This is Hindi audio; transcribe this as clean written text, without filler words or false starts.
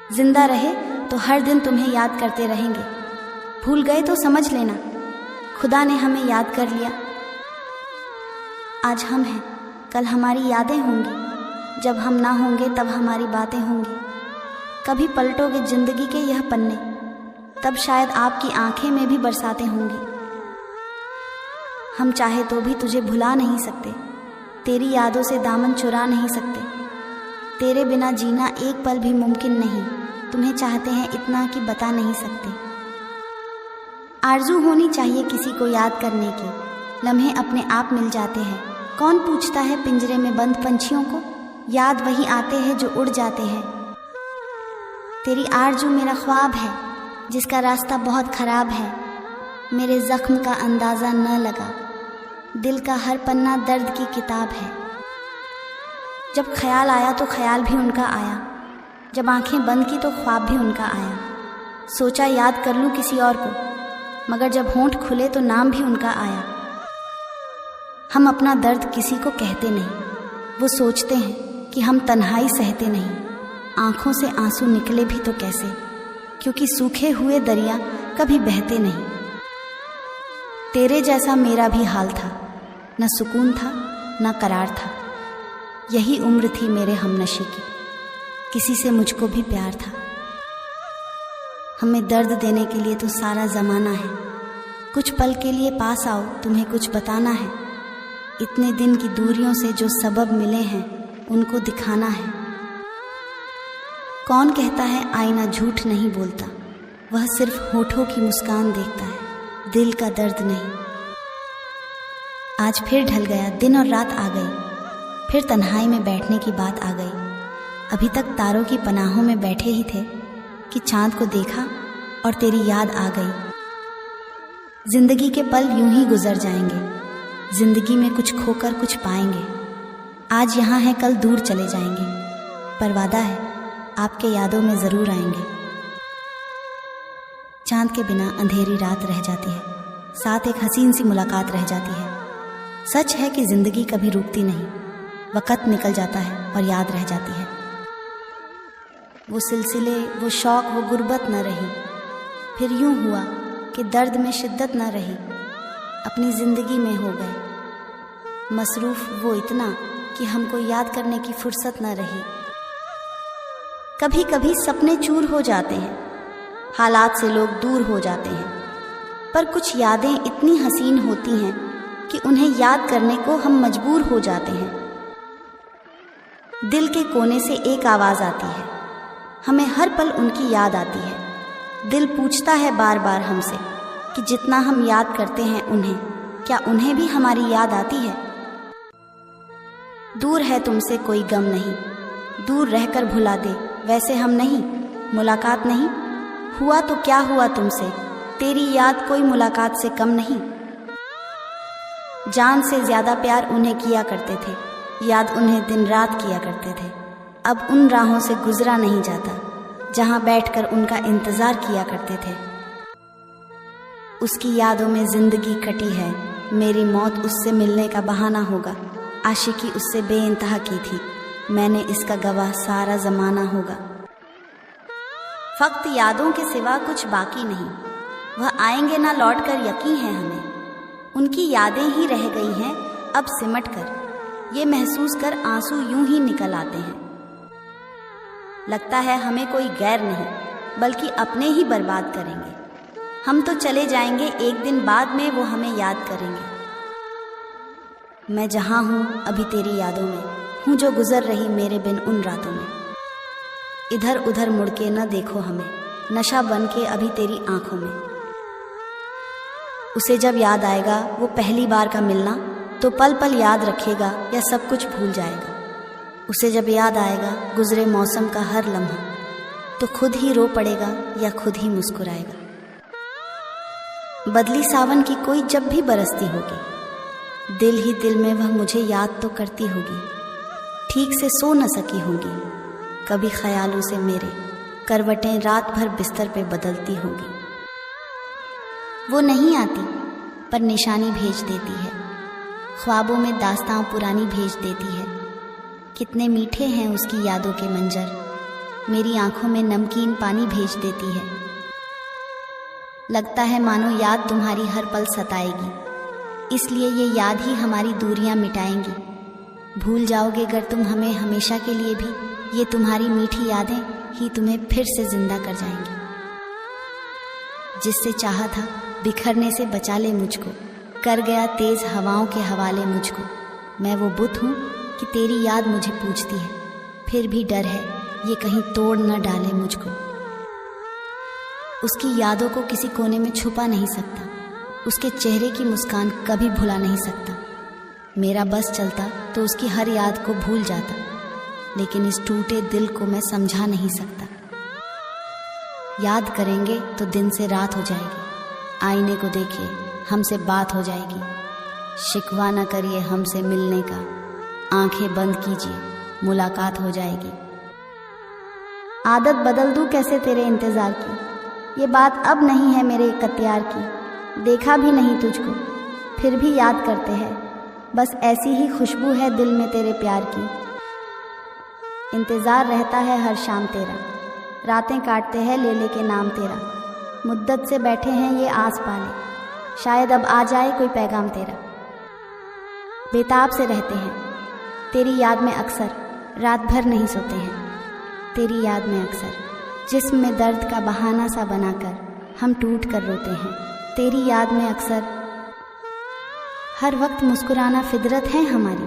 जिंदा रहे तो हर दिन तुम्हें याद करते रहेंगे। भूल गए तो समझ लेना खुदा ने हमें याद कर लिया। आज हम हैं, कल हमारी यादें होंगी। जब हम ना होंगे तब हमारी बातें होंगी। कभी पलटोगे जिंदगी के यह पन्ने, तब शायद आपकी आंखें में भी बरसातें होंगी। हम चाहे तो भी तुझे भुला नहीं सकते, तेरी यादों से दामन चुरा नहीं सकते। तेरे बिना जीना एक पल भी मुमकिन नहीं। तुम्हें चाहते हैं इतना कि बता नहीं सकते। आरज़ू होनी चाहिए किसी को याद करने की, लम्हे अपने आप मिल जाते हैं। कौन पूछता है पिंजरे में बंद पंछियों को, याद वही आते हैं जो उड़ जाते हैं। तेरी आरज़ू मेरा ख्वाब है जिसका रास्ता बहुत ख़राब है। मेरे ज़ख्म का अंदाज़ा न लगा, दिल का हर पन्ना दर्द की किताब है। जब ख्याल आया तो ख्याल भी उनका आया, जब आंखें बंद की तो ख्वाब भी उनका आया। सोचा याद कर लूँ किसी और को, मगर जब होंठ खुले तो नाम भी उनका आया। हम अपना दर्द किसी को कहते नहीं, वो सोचते हैं कि हम तन्हाई सहते नहीं। आंखों से आंसू निकले भी तो कैसे, क्योंकि सूखे हुए दरिया कभी बहते नहीं। तेरे जैसा मेरा भी हाल था, न सुकून था न करार था। यही उम्र थी मेरे हमनशी की, किसी से मुझको भी प्यार था। हमें दर्द देने के लिए तो सारा ज़माना है। कुछ पल के लिए पास आओ, तुम्हें कुछ बताना है। इतने दिन की दूरियों से जो सबब मिले हैं उनको दिखाना है। कौन कहता है आईना झूठ नहीं बोलता, वह सिर्फ होठों की मुस्कान देखता है, दिल का दर्द नहीं। आज फिर ढल गया दिन और रात आ गई, फिर तन्हाई में बैठने की बात आ गई। अभी तक तारों की पनाहों में बैठे ही थे कि चांद को देखा और तेरी याद आ गई। जिंदगी के पल यूं ही गुजर जाएंगे, जिंदगी में कुछ खोकर कुछ पाएंगे। आज यहाँ है कल दूर चले जाएंगे, पर वादा है आपके यादों में ज़रूर आएंगे। चांद के बिना अंधेरी रात रह जाती है, साथ एक हसीन सी मुलाकात रह जाती है। सच है कि ज़िंदगी कभी रुकती नहीं, वक़्त निकल जाता है और याद रह जाती है। वो सिलसिले, वो शौक़, वो गुर्बत न रही। फिर यूं हुआ कि दर्द में शिद्दत न रही। अपनी ज़िंदगी में हो गए मसरूफ़ वो इतना कि हमको याद करने की फुर्सत न रही। कभी कभी सपने चूर हो जाते हैं, हालात से लोग दूर हो जाते हैं, पर कुछ यादें इतनी हसीन होती हैं कि उन्हें याद करने को हम मजबूर हो जाते हैं। दिल के कोने से एक आवाज़ आती है, हमें हर पल उनकी याद आती है। दिल पूछता है बार बार हमसे कि जितना हम याद करते हैं उन्हें, क्या उन्हें भी हमारी याद आती है। दूर है तुमसे कोई गम नहीं, दूर रहकर भुला दे वैसे हम नहीं। मुलाकात नहीं हुआ तो क्या हुआ तुमसे, तेरी याद कोई मुलाकात से कम नहीं। जान से ज़्यादा प्यार उन्हें किया करते थे, याद उन्हें दिन रात किया करते थे। अब उन राहों से गुजरा नहीं जाता जहाँ बैठकर उनका इंतज़ार किया करते थे। उसकी यादों में ज़िंदगी कटी है, मेरी मौत उससे मिलने का बहाना होगा। आशिकी उससे बेइंतहा की थी, मैंने इसका गवाह सारा ज़माना होगा। फ़क्त यादों के सिवा कुछ बाकी नहीं, वह आएंगे ना लौट कर यकीन है हमें। उनकी यादें ही रह गई हैं अब सिमट कर, ये महसूस कर आंसू यूं ही निकल आते हैं। लगता है हमें कोई गैर नहीं बल्कि अपने ही बर्बाद करेंगे। हम तो चले जाएंगे एक दिन, बाद में वो हमें याद करेंगे। मैं जहाँ हूँ अभी तेरी यादों में हूँ, जो गुजर रही मेरे बिन उन रातों में। इधर उधर मुड़ के न देखो हमें, नशा बन के अभी तेरी आंखों में। उसे जब याद आएगा वो पहली बार का मिलना, तो पल पल याद रखेगा या सब कुछ भूल जाएगा। उसे जब याद आएगा गुजरे मौसम का हर लम्हा, तो खुद ही रो पड़ेगा या खुद ही मुस्कुराएगा। बदली सावन की कोई जब भी बरसती होगी, दिल ही दिल में वह मुझे याद तो करती होगी। ठीक से सो न सकी होगी, कभी ख्यालों से मेरे करवटें रात भर बिस्तर पे बदलती होगी। वो नहीं आती पर निशानी भेज देती है, ख्वाबों में दास्तां पुरानी भेज देती है। कितने मीठे हैं उसकी यादों के मंजर, मेरी आंखों में नमकीन पानी भेज देती है। लगता है मानो याद तुम्हारी हर पल सताएगी, इसलिए ये याद ही हमारी दूरियां मिटाएंगी। भूल जाओगे अगर तुम हमें हमेशा के लिए भी, ये तुम्हारी मीठी यादें ही तुम्हें फिर से जिंदा कर जाएंगी। जिससे चाहा था बिखरने से बचा ले मुझको, कर गया तेज हवाओं के हवाले मुझको। मैं वो बुत हूँ कि तेरी याद मुझे पूछती है, फिर भी डर है ये कहीं तोड़ न डाले मुझको। उसकी यादों को किसी कोने में छुपा नहीं सकता, उसके चेहरे की मुस्कान कभी भुला नहीं सकता। मेरा बस चलता तो उसकी हर याद को भूल जाता, लेकिन इस टूटे दिल को मैं समझा नहीं सकता। याद करेंगे तो दिन से रात हो जाएगी, आईने को देखिए हमसे बात हो जाएगी। शिकवा न करिए हमसे मिलने का, आंखें बंद कीजिए मुलाकात हो जाएगी। आदत बदल दूं कैसे तेरे इंतज़ार की, ये बात अब नहीं है मेरे कत्यार की। देखा भी नहीं तुझको फिर भी याद करते हैं, बस ऐसी ही खुशबू है दिल में तेरे प्यार की। इंतज़ार रहता है हर शाम तेरा, रातें काटते हैं ले ले के नाम तेरा। मुद्दत से बैठे हैं ये आस पाले, शायद अब आ जाए कोई पैगाम तेरा। बेताब से रहते हैं तेरी याद में अक्सर, रात भर नहीं सोते हैं तेरी याद में अक्सर। जिस्म में दर्द का बहाना सा बनाकर हम टूट कर रोते हैं तेरी याद में अक्सर। हर वक्त मुस्कुराना फितरत है हमारी,